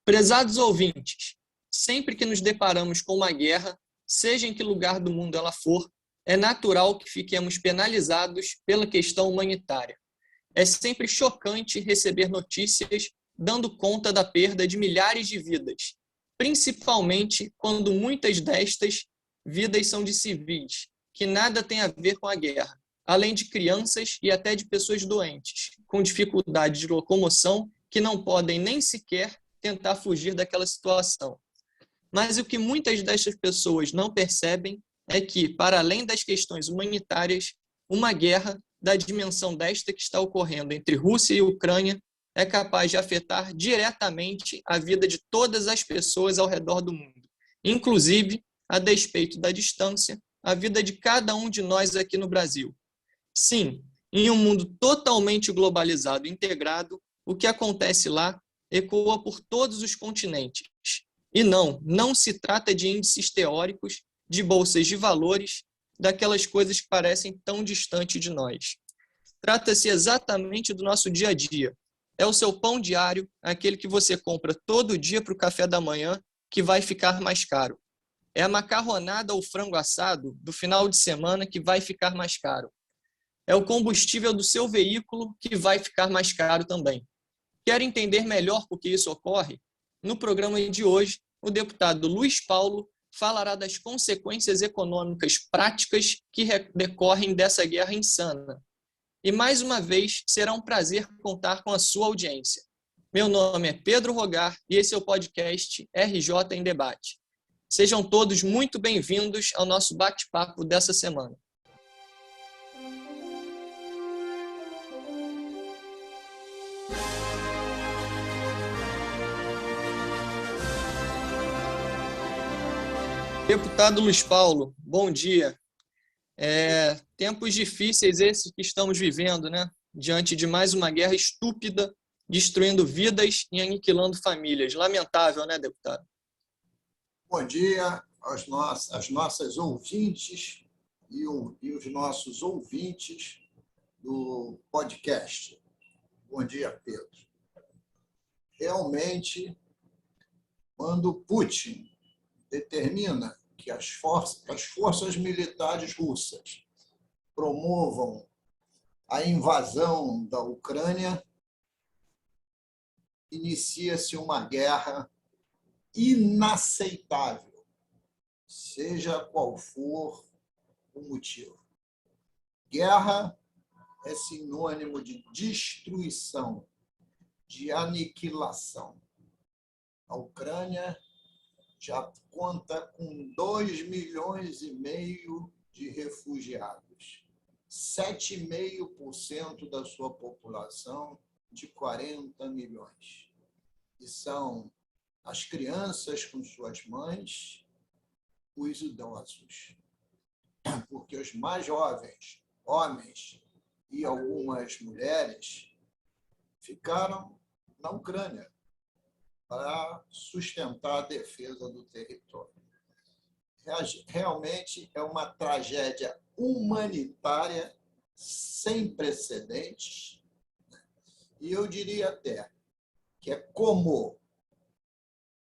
Prezados ouvintes, sempre que nos deparamos com uma guerra, seja em que lugar do mundo ela for, é natural que fiquemos penalizados pela questão humanitária. É sempre chocante receber notícias dando conta da perda de milhares de vidas, principalmente quando muitas destas vidas são de civis, que nada tem a ver com a guerra, além de crianças e até de pessoas doentes, com dificuldade de locomoção, que não podem nem sequer tentar fugir daquela situação. Mas o que muitas destas pessoas não percebem é que, para além das questões humanitárias, uma guerra da dimensão desta que está ocorrendo entre Rússia e Ucrânia é capaz de afetar diretamente a vida de todas as pessoas ao redor do mundo, inclusive, a despeito da distância, a vida de cada um de nós aqui no Brasil. Sim, em um mundo totalmente globalizado e integrado, o que acontece lá ecoa por todos os continentes. E não se trata de índices teóricos, de bolsas de valores, daquelas coisas que parecem tão distantes de nós. Trata-se exatamente do nosso dia a dia. É o seu pão diário, aquele que você compra todo dia para o café da manhã, que vai ficar mais caro. É a macarronada ou frango assado do final de semana que vai ficar mais caro. É o combustível do seu veículo que vai ficar mais caro também. Quer entender melhor por que isso ocorre? No programa de hoje, o deputado Luiz Paulo falará das consequências econômicas práticas que decorrem dessa guerra insana. E, mais uma vez, será um prazer contar com a sua audiência. Meu nome é Pedro Rogar e esse é o podcast RJ em Debate. Sejam todos muito bem-vindos ao nosso bate-papo dessa semana. Deputado Luiz Paulo, bom dia. Tempos difíceis esses que estamos vivendo, né? Diante de mais uma guerra estúpida, destruindo vidas e aniquilando famílias. Lamentável, né, deputado? Bom dia às nossas ouvintes e os nossos ouvintes do podcast. Bom dia, Pedro. Realmente, quando Putin determina que as forças militares russas promovam a invasão da Ucrânia, inicia-se uma guerra inaceitável, seja qual for o motivo. Guerra é sinônimo de destruição, de aniquilação. A Ucrânia já conta com 2,5 milhões de refugiados, 7,5% da sua população de 40 milhões. E são as crianças com suas mães, os idosos. Porque os mais jovens, homens e algumas mulheres, ficaram na Ucrânia para sustentar a defesa do território. Realmente é uma tragédia humanitária sem precedentes, e eu diria até que é como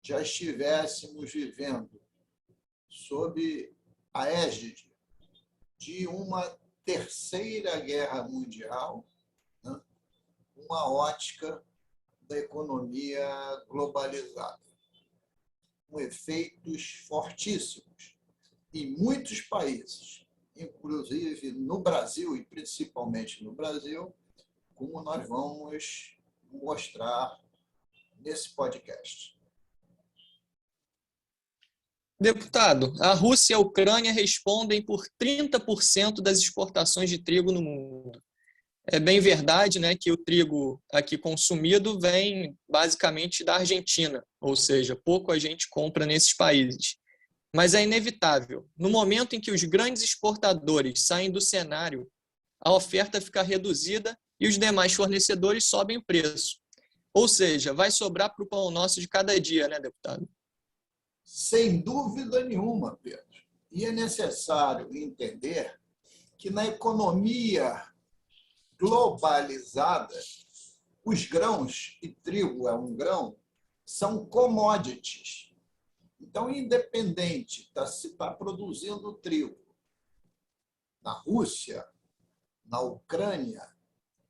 já estivéssemos vivendo sob a égide de uma terceira guerra mundial, né? Uma ótica da economia globalizada, com efeitos fortíssimos em muitos países, inclusive no Brasil, e principalmente no Brasil, como nós vamos mostrar nesse podcast. Deputado, a Rússia e a Ucrânia respondem por 30% das exportações de trigo no mundo. É bem verdade, né, que o trigo aqui consumido vem basicamente da Argentina, ou seja, pouco a gente compra nesses países. Mas é inevitável. No momento em que os grandes exportadores saem do cenário, a oferta fica reduzida e os demais fornecedores sobem o preço. Ou seja, vai sobrar para o pão nosso de cada dia, né, deputado? Sem dúvida nenhuma, Pedro. E é necessário entender que na economia globalizada, os grãos, e trigo é um grão, são commodities. Então, independente se está produzindo trigo na Rússia, na Ucrânia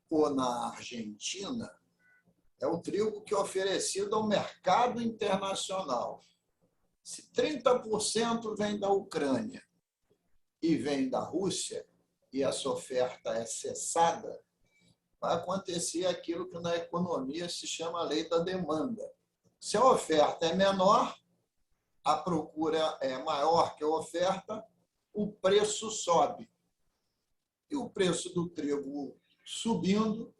ou na Argentina, é o trigo que é oferecido ao mercado internacional. Se 30% vem da Ucrânia e vem da Rússia, e essa oferta é cessada, vai acontecer aquilo que na economia se chama lei da demanda. Se a oferta é menor, a procura é maior que a oferta, o preço sobe. E o preço do trigo subindo,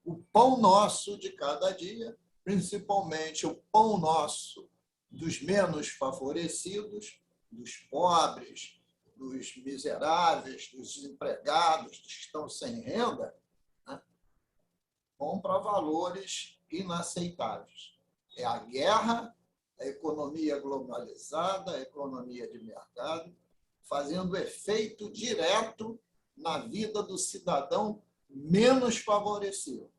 o pão nosso de cada dia, principalmente o pão nosso dos menos favorecidos, dos pobres, dos miseráveis, dos desempregados, dos que estão sem renda, né, vão para valores inaceitáveis. É a guerra, a economia globalizada, a economia de mercado, fazendo efeito direto na vida do cidadão menos favorecido.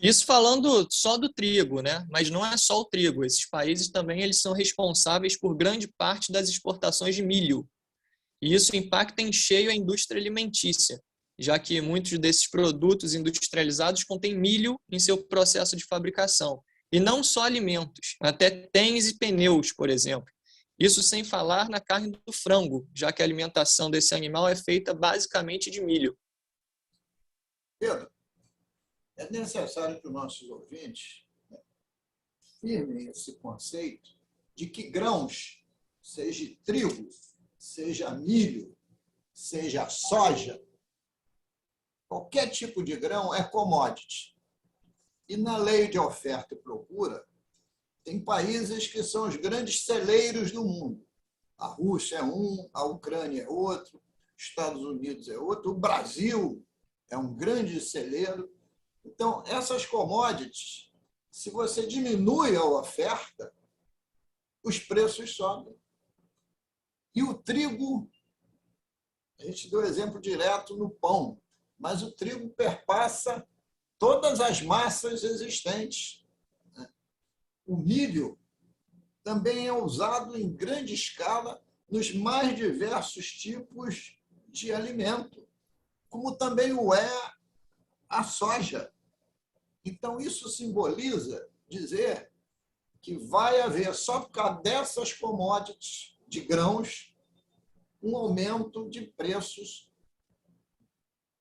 Isso falando só do trigo, né? Mas não é só o trigo. Esses países também eles são responsáveis por grande parte das exportações de milho. E isso impacta em cheio a indústria alimentícia, já que muitos desses produtos industrializados contêm milho em seu processo de fabricação. E não só alimentos, até tênis e pneus, por exemplo. Isso sem falar na carne do frango, já que a alimentação desse animal é feita basicamente de milho. Pedro, é necessário que os nossos ouvintes firmem esse conceito de que grãos, seja trigo, seja milho, seja soja, qualquer tipo de grão é commodity. E na lei de oferta e procura, tem países que são os grandes celeiros do mundo. A Rússia é um, a Ucrânia é outro, Estados Unidos é outro, o Brasil é um grande celeiro. Então, essas commodities, se você diminui a oferta, os preços sobem. E o trigo, a gente deu exemplo direto no pão, mas o trigo perpassa todas as massas existentes. O milho também é usado em grande escala nos mais diversos tipos de alimento, como também o é a soja. Então, isso simboliza dizer que vai haver, só por causa dessas commodities de grãos, um aumento de preços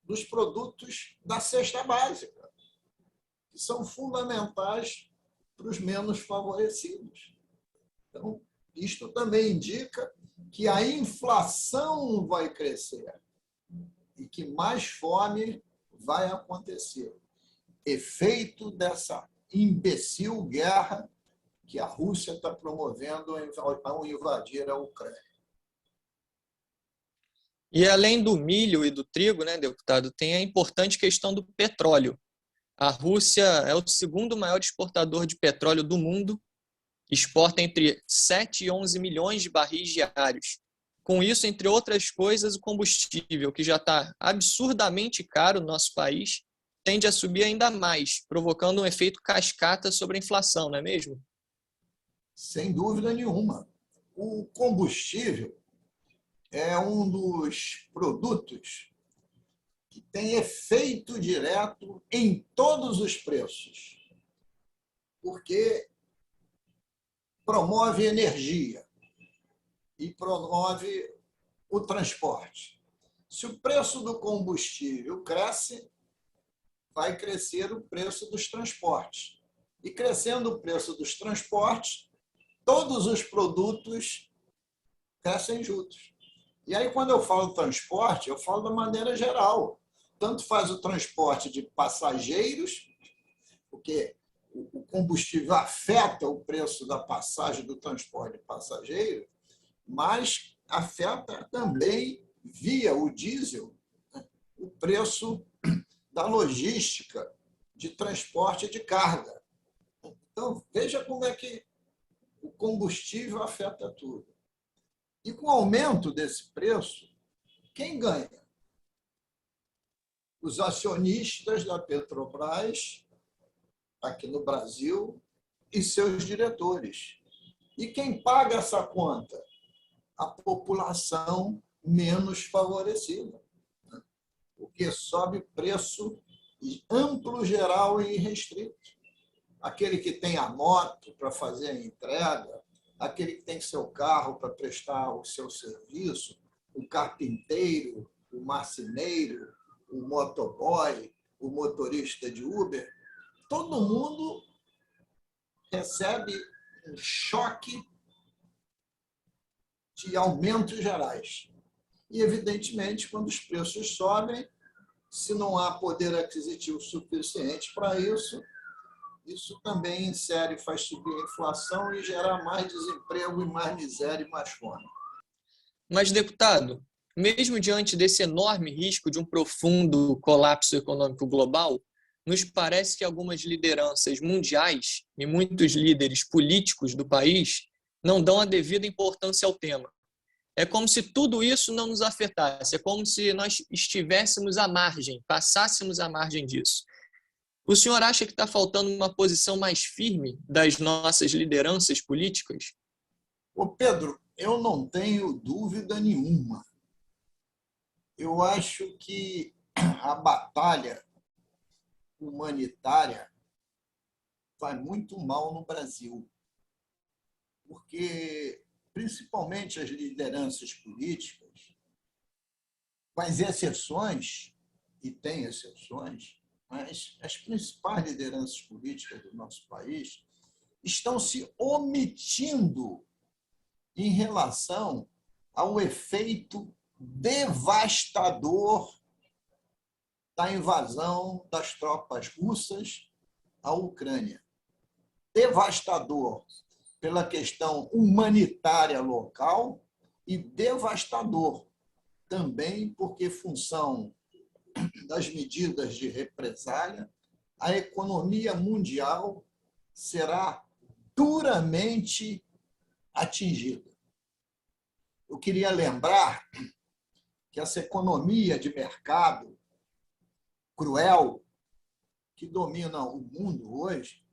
dos produtos da cesta básica, que são fundamentais para os menos favorecidos. Então, isto também indica que a inflação vai crescer e que mais fome vai acontecer. Efeito dessa imbecil guerra que a Rússia está promovendo ao invadir a Ucrânia. E além do milho e do trigo, né, deputado, tem a importante questão do petróleo. A Rússia é o segundo maior exportador de petróleo do mundo, exporta entre 7 e 11 milhões de barris diários. Com isso, entre outras coisas, o combustível, que já está absurdamente caro no nosso país, tende a subir ainda mais, provocando um efeito cascata sobre a inflação, não é mesmo? Sem dúvida nenhuma. O combustível é um dos produtos que tem efeito direto em todos os preços, porque promove energia e promove o transporte. Se o preço do combustível cresce, vai crescer o preço dos transportes. E crescendo o preço dos transportes, todos os produtos crescem juntos. E aí, quando eu falo transporte, eu falo da maneira geral. Tanto faz o transporte de passageiros, porque o combustível afeta o preço da passagem do transporte de passageiro, mas afeta também, via o diesel, o preço da logística de transporte de carga. Então, veja como é que o combustível afeta tudo. E com o aumento desse preço, quem ganha? Os acionistas da Petrobras, aqui no Brasil e seus diretores. E quem paga essa conta? A população menos favorecida, porque sobe preço amplo, geral e irrestrito. Aquele que tem a moto para fazer a entrega, aquele que tem seu carro para prestar o seu serviço, o carpinteiro, o marceneiro, o motoboy, o motorista de Uber, todo mundo recebe um choque de aumentos gerais. E, evidentemente, quando os preços sobem, se não há poder aquisitivo suficiente para isso, isso também insere, faz subir a inflação e gerar mais desemprego e mais miséria e mais fome. Mas, deputado, mesmo diante desse enorme risco de um profundo colapso econômico global, nos parece que algumas lideranças mundiais e muitos líderes políticos do país não dão a devida importância ao tema. É como se tudo isso não nos afetasse, é como se nós estivéssemos à margem, passássemos à margem disso. O senhor acha que está faltando uma posição mais firme das nossas lideranças políticas? Ô Pedro, eu não tenho dúvida nenhuma. Eu acho que a batalha humanitária vai muito mal no Brasil, porque, principalmente as lideranças políticas, com as exceções, e tem exceções, mas as principais lideranças políticas do nosso país estão se omitindo em relação ao efeito devastador da invasão das tropas russas à Ucrânia. Devastador pela questão humanitária local e devastador também porque, em função das medidas de represália, a economia mundial será duramente atingida. Eu queria lembrar que essa economia de mercado cruel que domina o mundo hoje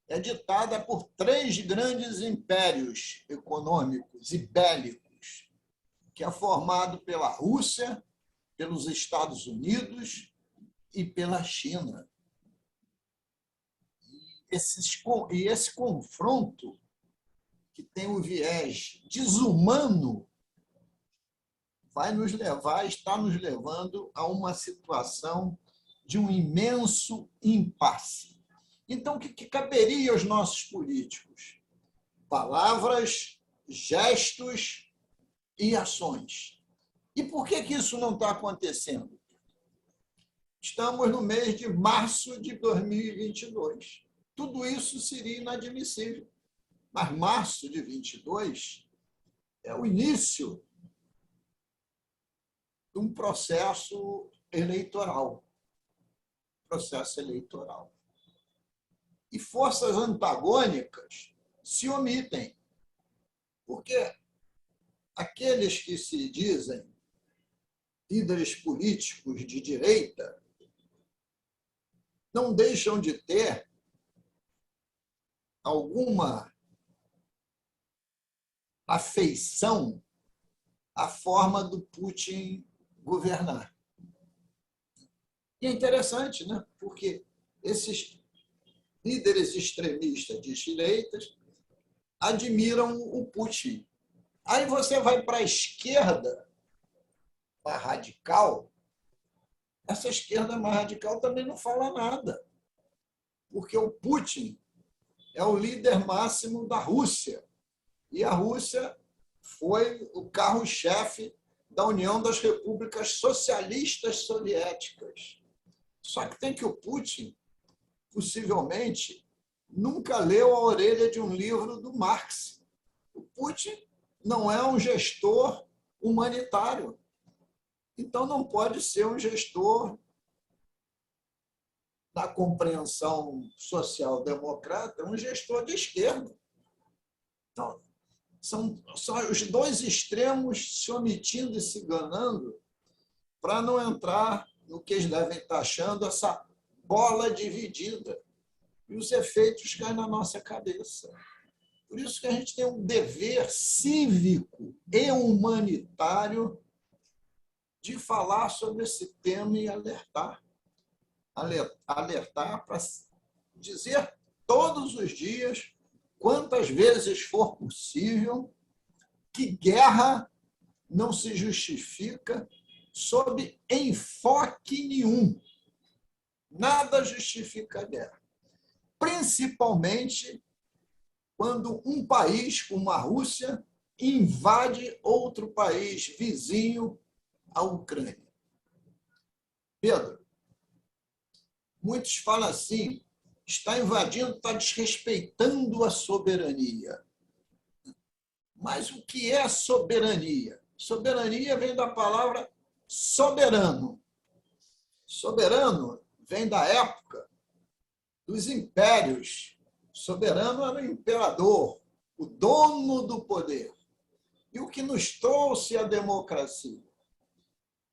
é ditada por 3 grandes impérios econômicos e bélicos, que é formado pela Rússia, pelos Estados Unidos e pela China. E esse confronto, que tem o viés desumano, está nos levando a uma situação de um imenso impasse. Então, o que caberia aos nossos políticos? Palavras, gestos e ações. E por que isso não está acontecendo? Estamos no mês de março de 2022. Tudo isso seria inadmissível. Mas março de 2022 é o início de um processo eleitoral. E forças antagônicas se omitem, porque aqueles que se dizem líderes políticos de direita não deixam de ter alguma afeição à forma do Putin governar. E é interessante, né? Porque esses líderes extremistas de direitas admiram o Putin. Aí você vai para a esquerda, mais radical, essa esquerda mais radical também não fala nada, porque o Putin é o líder máximo da Rússia, e a Rússia foi o carro-chefe da União das Repúblicas Socialistas Soviéticas. Só que tem que o Putin, possivelmente, nunca leu a orelha de um livro do Marx. O Putin não é um gestor humanitário. Então, não pode ser um gestor da compreensão social-democrata, um gestor de esquerda. Então, são os dois extremos se omitindo e se enganando para não entrar no que eles devem estar achando essa bola dividida. e os efeitos caem na nossa cabeça. Por isso que a gente tem um dever cívico e humanitário de falar sobre esse tema e alertar. Alertar para dizer todos os dias, quantas vezes for possível, que guerra não se justifica sob enfoque nenhum. Nada justifica a guerra. Principalmente quando um país, como a Rússia, invade outro país vizinho à Ucrânia. Pedro, muitos falam assim, está invadindo, está desrespeitando a soberania. Mas o que é soberania? Soberania vem da palavra soberano. Soberano vem da época dos impérios. Soberano era o imperador, o dono do poder. E o que nos trouxe a democracia?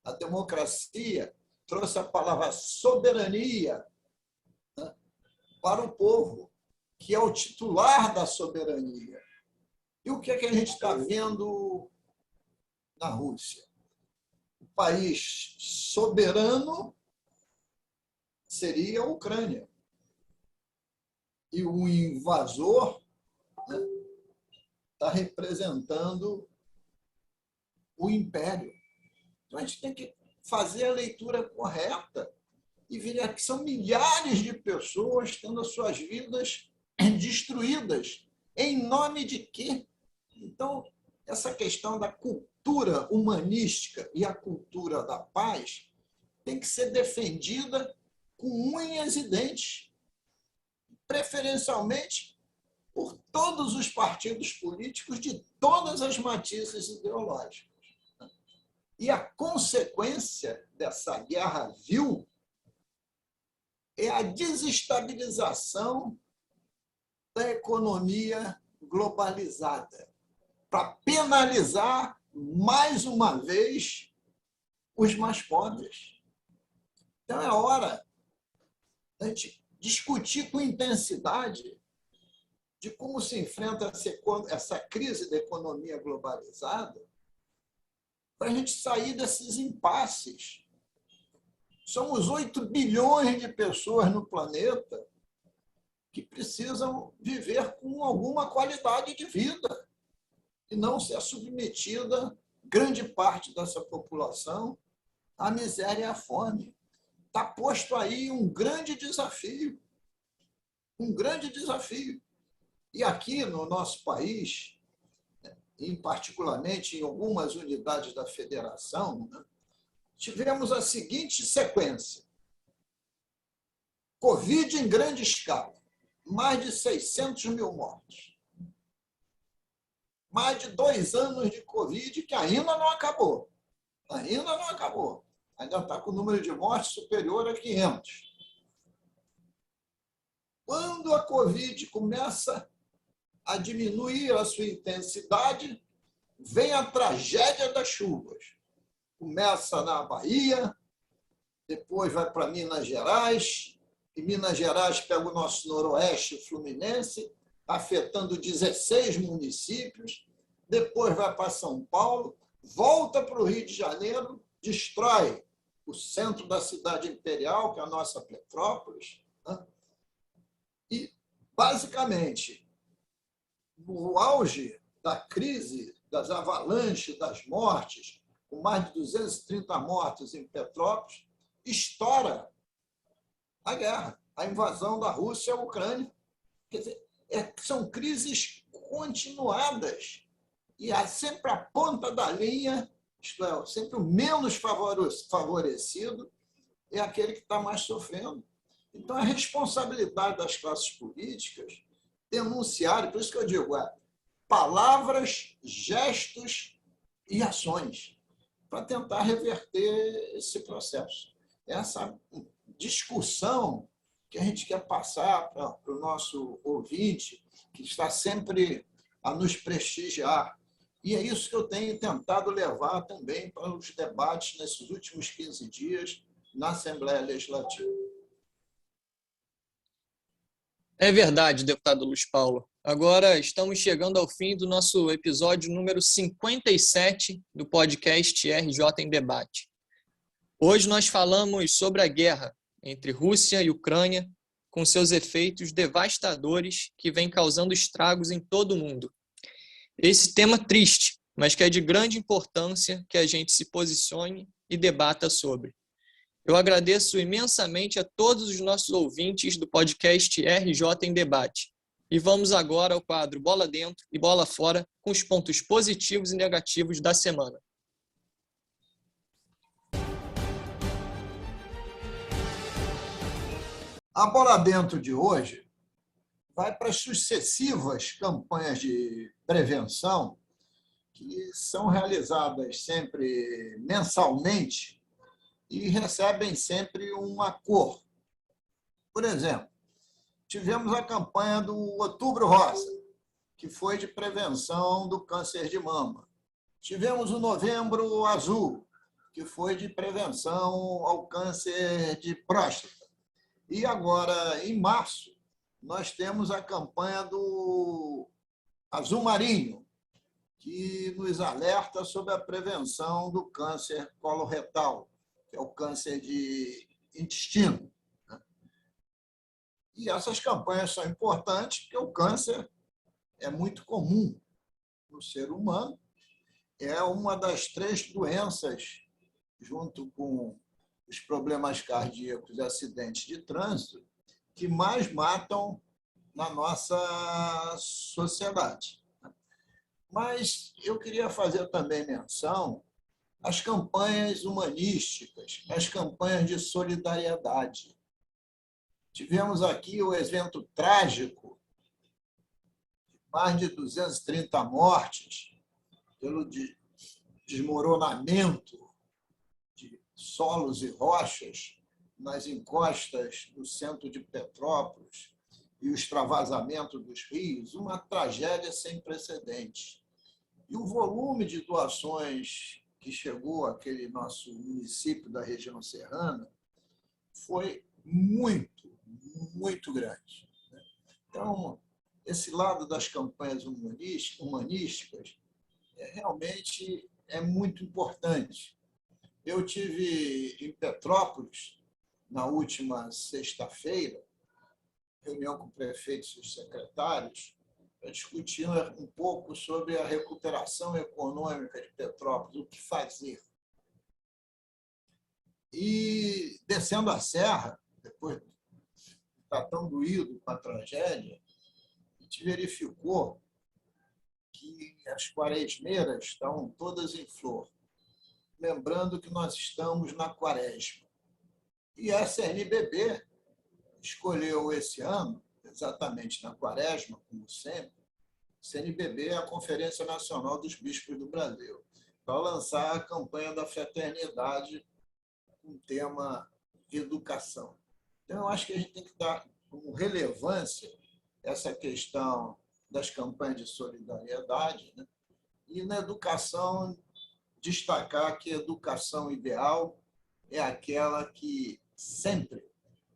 A democracia trouxe a palavra soberania, né, para o povo, que é o titular da soberania. E o que é que a gente está vendo na Rússia? O país soberano seria a Ucrânia. E o invasor está representando o império. Então, a gente tem que fazer a leitura correta e ver que são milhares de pessoas tendo as suas vidas destruídas. Em nome de quê? Então, essa questão da cultura humanística e a cultura da paz tem que ser defendida com unhas e dentes, preferencialmente por todos os partidos políticos de todas as matizes ideológicas. E a consequência dessa guerra vil é a desestabilização da economia globalizada, para penalizar, mais uma vez, os mais pobres. Então, é hora da gente discutir com intensidade de como se enfrenta essa crise da economia globalizada para a gente sair desses impasses. Somos 8 bilhões de pessoas no planeta que precisam viver com alguma qualidade de vida e não ser submetida, grande parte dessa população, à miséria e à fome. Está posto aí um grande desafio. Um grande desafio. E aqui no nosso país, particularmente em algumas unidades da federação, tivemos a seguinte sequência. Covid em grande escala, mais de 600 mil mortes. Mais de 2 anos de Covid que ainda não acabou. Ainda não acabou. Ainda está com o número de mortes superior a 500. Quando a Covid começa a diminuir a sua intensidade, vem a tragédia das chuvas. Começa na Bahia, depois vai para Minas Gerais, e Minas Gerais pega o nosso noroeste fluminense, afetando 16 municípios, depois vai para São Paulo, volta para o Rio de Janeiro, destrói o centro da cidade imperial, que é a nossa Petrópolis, né? E, basicamente, no auge da crise, das avalanches, das mortes, com mais de 230 mortos em Petrópolis, estoura a guerra, a invasão da Rússia à Ucrânia. Quer dizer, são crises continuadas e há sempre a ponta da linha, isto é, sempre o menos favorecido é aquele que está mais sofrendo. Então, a responsabilidade das classes políticas denunciar, por isso que eu digo, palavras, gestos e ações, para tentar reverter esse processo. Essa discussão que a gente quer passar para o nosso ouvinte, que está sempre a nos prestigiar. E é isso que eu tenho tentado levar também para os debates nesses últimos 15 dias na Assembleia Legislativa. É verdade, deputado Luiz Paulo. Agora estamos chegando ao fim do nosso episódio número 57 do podcast RJ em Debate. Hoje nós falamos sobre a guerra entre Rússia e Ucrânia, com seus efeitos devastadores que vem causando estragos em todo o mundo. Esse tema triste, mas que é de grande importância que a gente se posicione e debata sobre. Eu agradeço imensamente a todos os nossos ouvintes do podcast RJ em Debate. E vamos agora ao quadro Bola Dentro e Bola Fora, com os pontos positivos e negativos da semana. A Bola Dentro de hoje vai para as sucessivas campanhas de prevenção que são realizadas sempre mensalmente e recebem sempre uma cor. Por exemplo, tivemos a campanha do Outubro Rosa, que foi de prevenção do câncer de mama. Tivemos o Novembro Azul, que foi de prevenção ao câncer de próstata. E agora, em março, nós temos a campanha do Azul Marinho, que nos alerta sobre a prevenção do câncer coloretal, que é o câncer de intestino. E essas campanhas são importantes porque o câncer é muito comum no ser humano, é uma das 3 doenças, junto com os problemas cardíacos e acidentes de trânsito, que mais matam na nossa sociedade. Mas eu queria fazer também menção às campanhas humanísticas, às campanhas de solidariedade. Tivemos aqui o evento trágico, mais de 230 mortes, pelo desmoronamento de solos e rochas nas encostas do centro de Petrópolis e o extravasamento dos rios, uma tragédia sem precedentes. E o volume de doações que chegou àquele nosso município da região serrana foi muito, muito grande. Então, esse lado das campanhas humanísticas realmente é muito importante. Eu tive em Petrópolis, na última sexta-feira, reunião com prefeitos e secretários, para discutir um pouco sobre a recuperação econômica de Petrópolis, o que fazer. E, descendo a serra, depois de estar tão doído com a tragédia, a gente verificou que as quaresmeiras estão todas em flor. Lembrando que nós estamos na quaresma. E a CNBB escolheu esse ano, exatamente na quaresma, como sempre, CNBB é a Conferência Nacional dos Bispos do Brasil, para lançar a campanha da fraternidade com o tema educação. Então, eu acho que a gente tem que dar como relevância essa questão das campanhas de solidariedade, né? E na educação, destacar que a educação ideal é aquela que sempre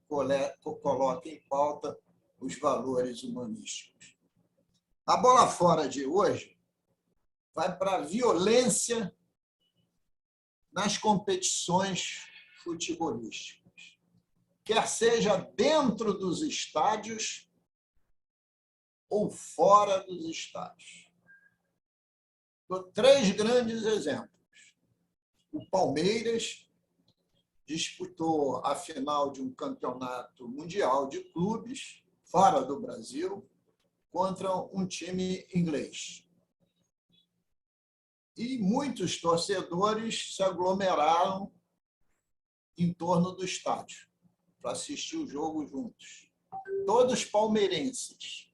coloca em pauta os valores humanísticos. A bola fora de hoje vai para a violência nas competições futebolísticas, quer seja dentro dos estádios ou fora dos estádios. Dou 3 grandes exemplos. O Palmeiras disputou a final de um campeonato mundial de clubes, fora do Brasil, contra um time inglês. E muitos torcedores se aglomeraram em torno do estádio para assistir o jogo juntos. Todos palmeirenses.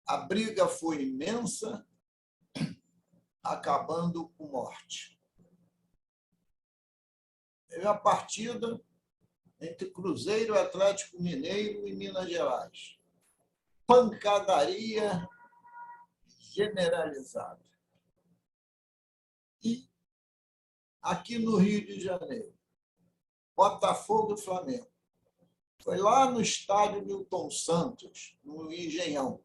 A briga foi imensa, acabando com morte. Teve a partida entre Cruzeiro, Atlético Mineiro e Minas Gerais. Pancadaria generalizada. E aqui no Rio de Janeiro, Botafogo e Flamengo. Foi lá no estádio Newton Santos, no Engenhão.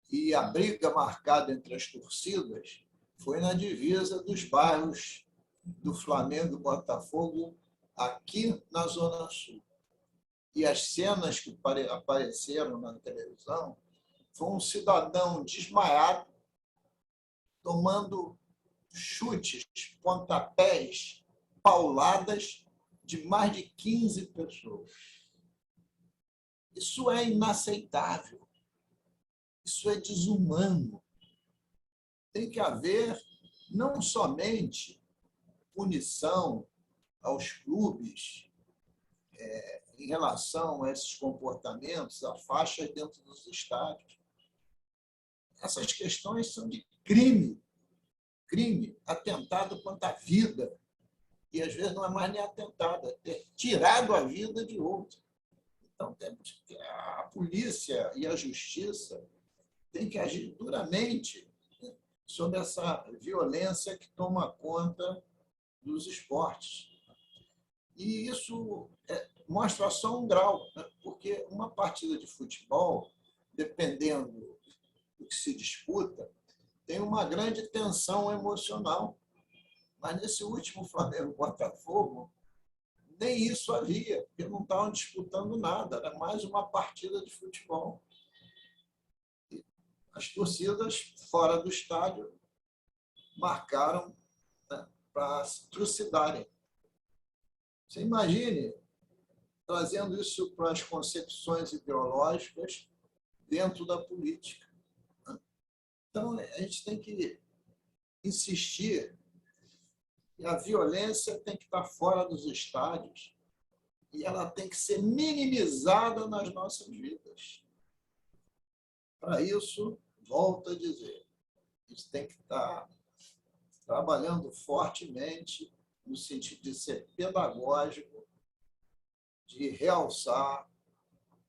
E a briga marcada entre as torcidas foi na divisa dos bairros do Flamengo e Botafogo, aqui na Zona Sul. E as cenas que apareceram na televisão foi um cidadão desmaiado, tomando chutes, pontapés, pauladas de mais de 15 pessoas. Isso é inaceitável. Isso é desumano. Tem que haver não somente punição aos clubes em relação a esses comportamentos, a faixas dentro dos estádios. Essas questões são de crime, atentado contra a vida. E, às vezes, não é mais nem atentado, é ter tirado a vida de outro. Então, a polícia e a justiça têm que agir duramente sobre essa violência que toma conta dos esportes. E isso mostra só um grau, né? Porque uma partida de futebol, dependendo do que se disputa, tem uma grande tensão emocional. Mas nesse último Flamengo-Botafogo, nem isso havia, porque não estavam disputando nada, era mais uma partida de futebol. E as torcidas fora do estádio marcaram, né, para se trucidarem. Você imagine trazendo isso para as concepções ideológicas dentro da política. Então, a gente tem que insistir que a violência tem que estar fora dos estádios e ela tem que ser minimizada nas nossas vidas. Para isso, volto a dizer, a gente tem que estar trabalhando fortemente no sentido de ser pedagógico, de realçar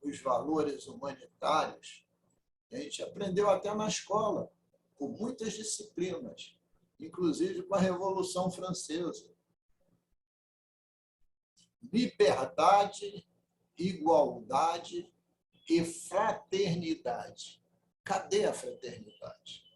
os valores humanitários. A gente aprendeu até na escola, com muitas disciplinas, inclusive com a Revolução Francesa. Liberdade, igualdade e fraternidade. Cadê a fraternidade?